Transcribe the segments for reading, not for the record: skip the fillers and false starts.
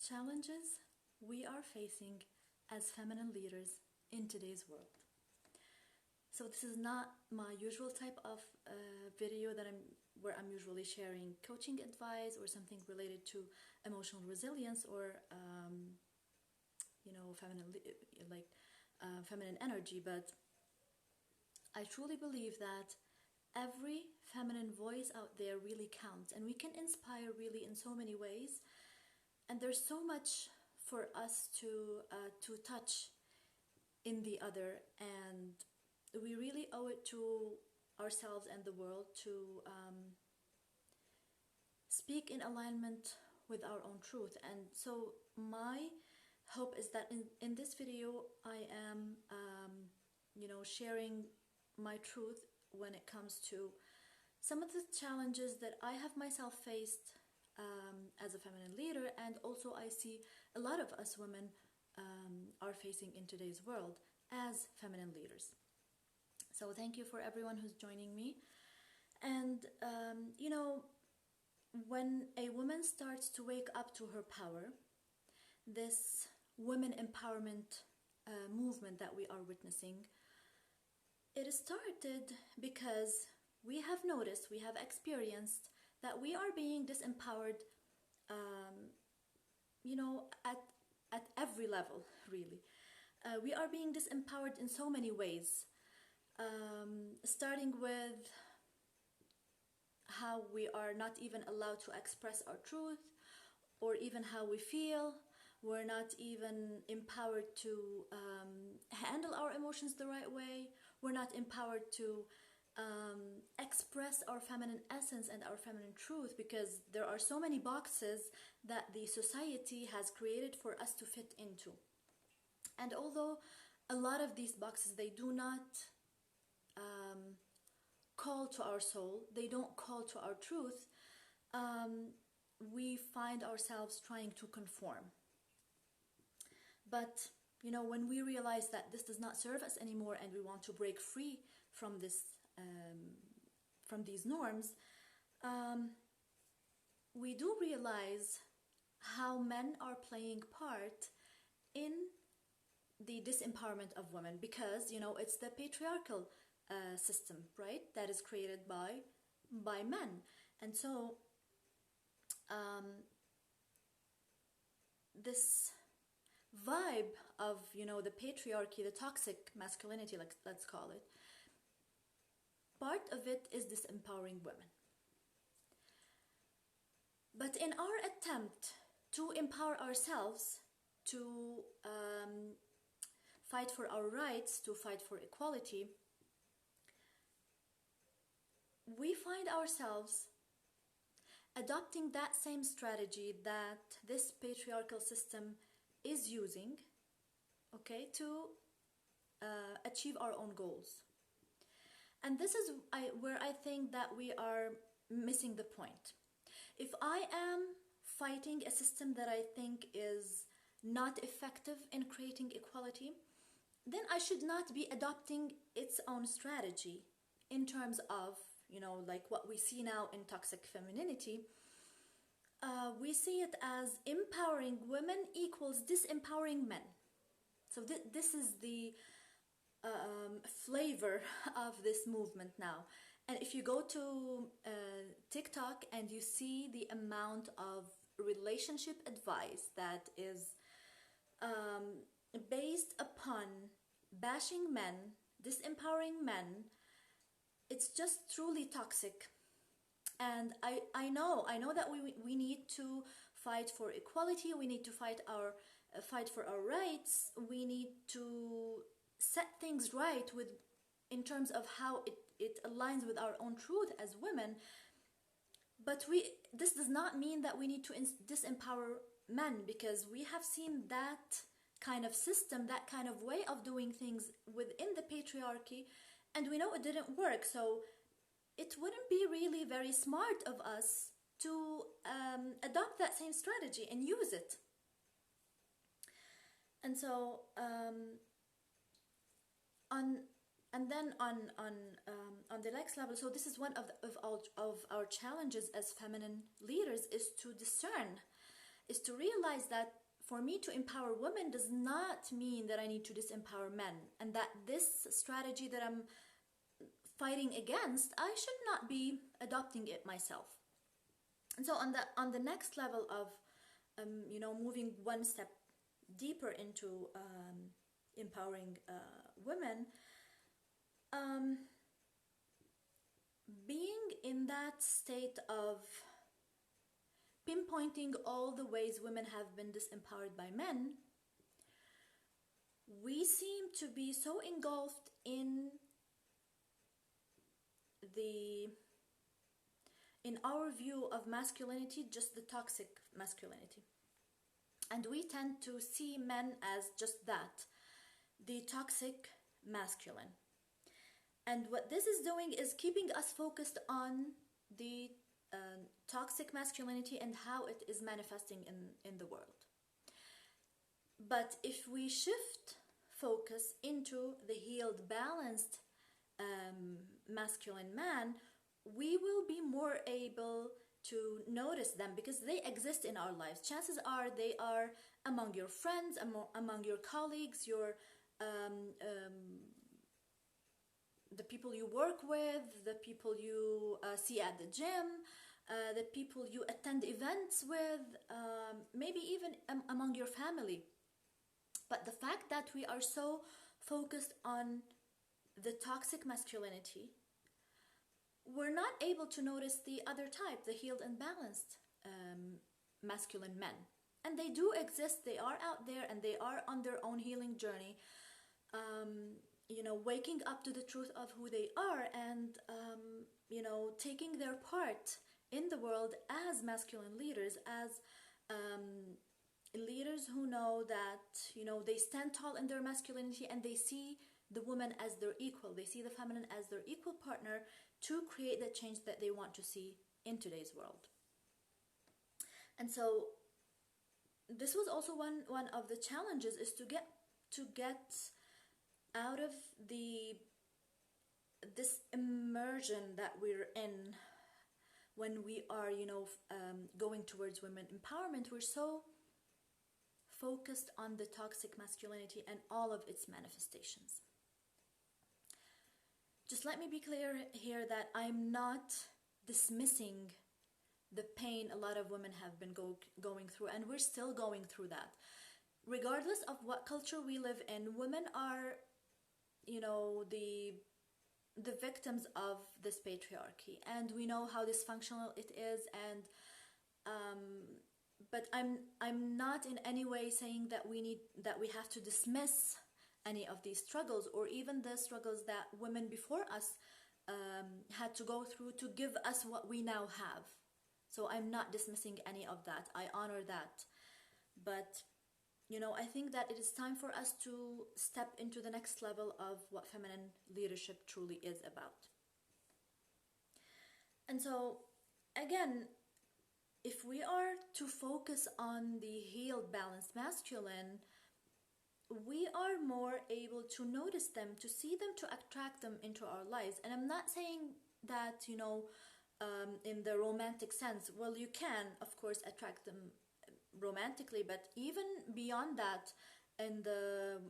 Challenges we are facing as feminine leaders in today's world. So this is not my usual type of video where I'm usually sharing coaching advice or something related to emotional resilience or feminine feminine energy, but I truly believe that every feminine voice out there really counts, and we can inspire really in so many ways. And there's so much for us to touch in the other, and we really owe it to ourselves and the world to speak in alignment with our own truth. And so my hope is that in this video I am sharing my truth when it comes to some of the challenges that I have myself faced as a feminine leader, and also I see a lot of us women are facing in today's world as feminine leaders. So thank you for everyone who's joining me. And when a woman starts to wake up to her power, this women empowerment movement that we are witnessing, it started because we have noticed, we have experienced that we are being disempowered, at every level, really. We are being disempowered in so many ways, starting with how we are not even allowed to express our truth or even how we feel. We're not even empowered to handle our emotions the right way. We're not empowered to express our feminine essence and our feminine truth, because there are so many boxes that the society has created for us to fit into. And although a lot of these boxes, they do not call to our soul, they don't call to our truth, we find ourselves trying to conform. But when we realize that this does not serve us anymore and we want to break free from this, from these norms, we do realize how men are playing part in the disempowerment of women, because it's the patriarchal system, right, that is created by men. And so this vibe of the patriarchy, the toxic masculinity, let's call it, part of it is disempowering women. But in our attempt to empower ourselves, to fight for our rights, to fight for equality, we find ourselves adopting that same strategy that this patriarchal system is using, okay, to achieve our own goals. And this is where I think that we are missing the point. If I am fighting a system that I think is not effective in creating equality, then I should not be adopting its own strategy in terms of, like what we see now in toxic femininity. We see it as empowering women equals disempowering men. So this is the flavor of this movement now. And if you go to TikTok and you see the amount of relationship advice that is based upon bashing men, disempowering men, it's just truly toxic. And I know that we need to fight for equality. We need to fight for our rights. We need to set things right in terms of how it aligns with our own truth as women. But this does not mean that we need to disempower men, because we have seen that kind of system, that kind of way of doing things within the patriarchy, and we know it didn't work. So it wouldn't be really very smart of us to adopt that same strategy and use it. And so on the next level, so this is one of our challenges as feminine leaders, is to discern is to realize that for me to empower women does not mean that I need to disempower men, and that this strategy that I'm fighting against, I should not be adopting it myself. And so on the next level of moving one step deeper into empowering women, being in that state of pinpointing all the ways women have been disempowered by men, we seem to be so engulfed in our view of masculinity, just the toxic masculinity. And we tend to see men as just that, the toxic masculine. And what this is doing is keeping us focused on the toxic masculinity and how it is manifesting in the world. But if we shift focus into the healed, balanced masculine man, we will be more able to notice them because they exist in our lives. Chances are they are among your friends, among your colleagues, the people you work with, the people you see at the gym, the people you attend events with, maybe even among your family. But the fact that we are so focused on the toxic masculinity, we're not able to notice the other type, the healed and balanced masculine men. And they do exist, they are out there, and they are on their own healing journey, waking up to the truth of who they are and, taking their part in the world as masculine leaders, as leaders who know that, they stand tall in their masculinity and they see the woman as their equal. They see the feminine as their equal partner to create the change that they want to see in today's world. And so this was also one of the challenges, is to get out of this immersion that we're in when we are going towards women empowerment. We're so focused on the toxic masculinity and all of its manifestations. Just let me be clear here that I'm not dismissing the pain a lot of women have been going through, and we're still going through that. Regardless of what culture we live in, women are, the victims of this patriarchy, and we know how dysfunctional it is. And but I'm not in any way saying that we have to dismiss any of these struggles, or even the struggles that women before us had to go through to give us what we now have. So I'm not dismissing any of that. I honor that. But, I think that it is time for us to step into the next level of what feminine leadership truly is about. And so, again, if we are to focus on the healed, balanced masculine, we are more able to notice them, to see them, to attract them into our lives. And I'm not saying that, in the romantic sense. Well, you can, of course, attract them romantically, but even beyond that, in the,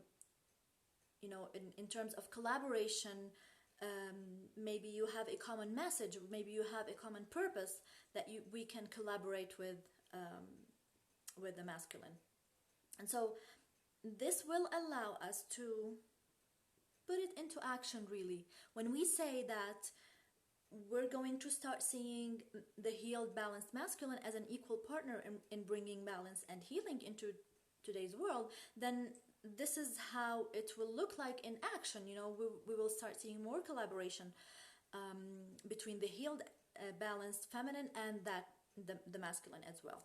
in terms of collaboration, maybe you have a common message, maybe you have a common purpose that we can collaborate with the masculine. And so this will allow us to put it into action, really. When we say that we're going to start seeing the healed, balanced masculine as an equal partner in bringing balance and healing into today's world, then this is how it will look like in action. We will start seeing more collaboration between the healed, balanced feminine and the masculine as well.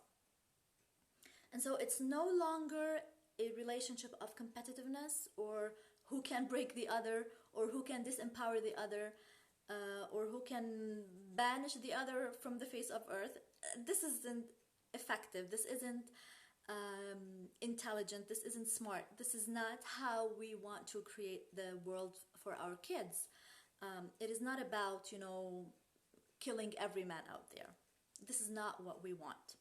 And so it's no longer a relationship of competitiveness, or who can break the other, or who can disempower the other, or who can banish the other from the face of earth. This isn't effective. This isn't intelligent. This isn't smart. This is not how we want to create the world for our kids. It is not about, killing every man out there. This is not what we want.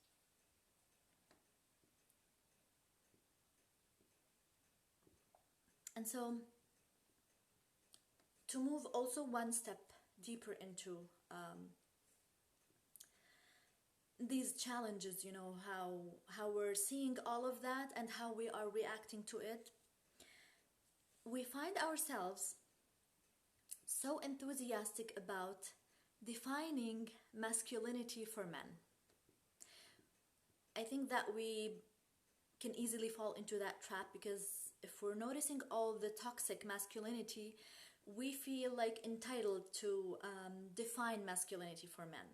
And so to move also one step deeper into these challenges, you know, how we're seeing all of that and how we are reacting to it, we find ourselves so enthusiastic about defining masculinity for men. I think that we can easily fall into that trap, because if we're noticing all the toxic masculinity, we feel like entitled to define masculinity for men.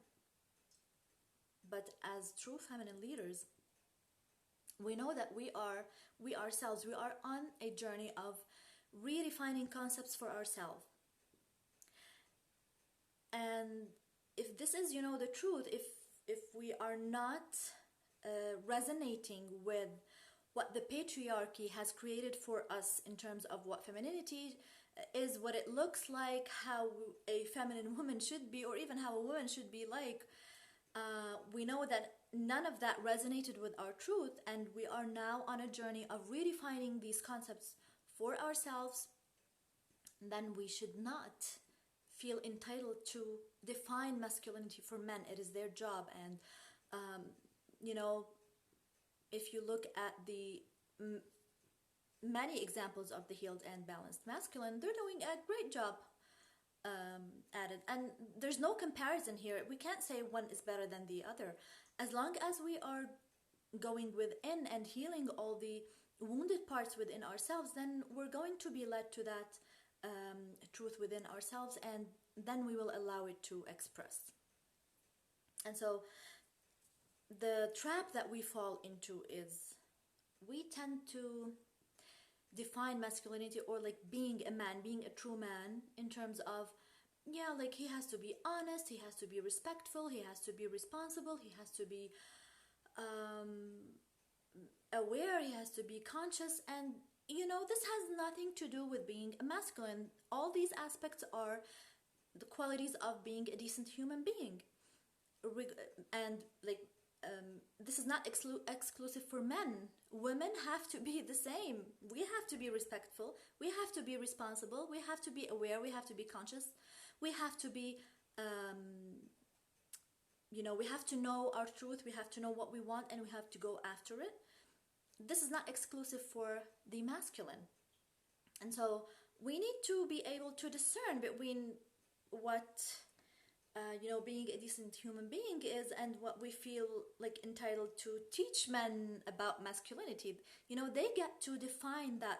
But as true feminine leaders, we know that we ourselves, we are on a journey of redefining concepts for ourselves. And if this is, you know, the truth, if we are not resonating with what the patriarchy has created for us in terms of what femininity is, what it looks like, how a feminine woman should be, or even how a woman should be like, we know that none of that resonated with our truth, and we are now on a journey of redefining these concepts for ourselves. Then we should not feel entitled to define masculinity for men. It is their job. And you know, if you look at the many examples of the healed and balanced masculine, they're doing a great job at it. And there's no comparison here. We can't say one is better than the other. As long as we are going within and healing all the wounded parts within ourselves, then we're going to be led to that truth within ourselves, and then we will allow it to express. And so the trap that we fall into is we tend to define masculinity, or like being a man, being a true man, in terms of, yeah, like he has to be honest, he has to be respectful, he has to be responsible, he has to be aware, he has to be conscious. And you know, this has nothing to do with being a masculine. All these aspects are the qualities of being a decent human being. And like this is not exclusive for men. Women have to be the same. We have to be respectful, we have to be responsible, we have to be aware, we have to be conscious, we have to be you know, we have to know our truth, we have to know what we want, and we have to go after it. This is not exclusive for the masculine. And so we need to be able to discern between what you know, being a decent human being is, and what we feel like entitled to teach men about masculinity. You know, they get to define that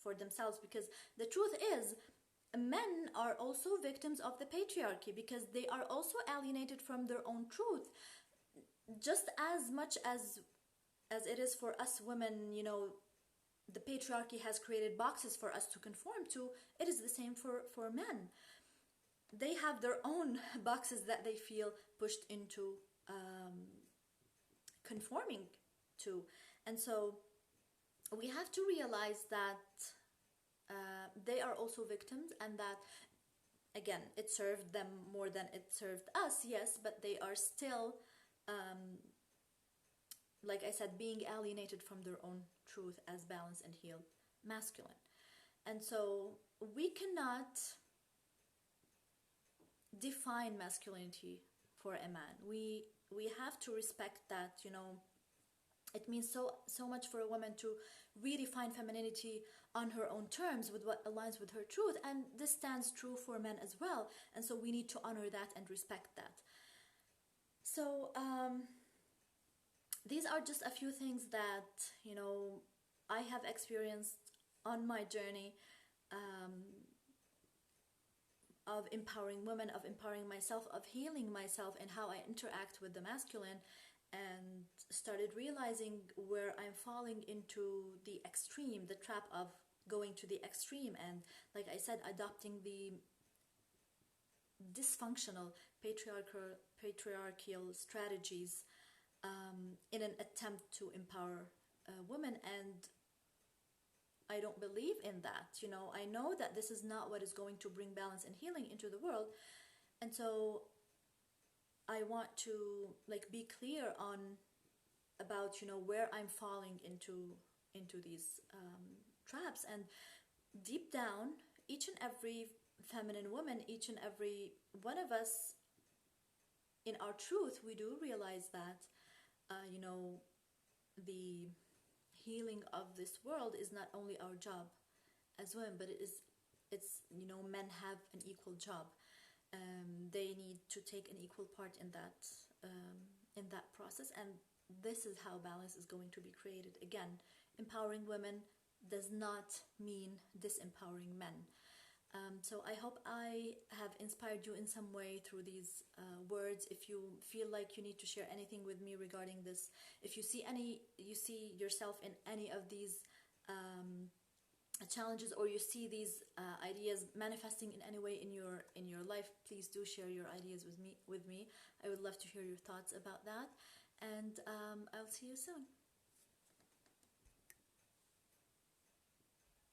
for themselves, because the truth is, men are also victims of the patriarchy, because they are also alienated from their own truth, just as much as it is for us women. You know, the patriarchy has created boxes for us to conform to. It is the same for men. They have their own boxes that they feel pushed into conforming to. And so we have to realize that they are also victims, and that, again, it served them more than it served us, yes, but they are still, like I said, being alienated from their own truth as balanced and healed masculine. And so we cannot define masculinity for a man. We have to respect that, you know, it means so much for a woman to redefine femininity on her own terms, with what aligns with her truth, and this stands true for men as well. And so we need to honor that and respect that. So these are just a few things that, you know, I have experienced on my journey of empowering women, of empowering myself, of healing myself, and how I interact with the masculine, and started realizing where I'm falling into the extreme, the trap of going to the extreme, and, like I said, adopting the dysfunctional patriarchal strategies in an attempt to empower women. And I don't believe in that. You know, I know that this is not what is going to bring balance and healing into the world. And so I want to like be clear on about, you know, where I'm falling into these traps. And deep down, each and every feminine woman, each and every one of us, in our truth, we do realize that, you know, the healing of this world is not only our job as women, but it's, you know, men have an equal job. They need to take an equal part in that process, and this is how balance is going to be created. Again, empowering women does not mean disempowering men. So I hope I have inspired you in some way through these words. If you feel like you need to share anything with me regarding this, if you see yourself in any of these challenges, or you see these ideas manifesting in any way in your life, please do share your ideas with me. I would love to hear your thoughts about that, and I'll see you soon.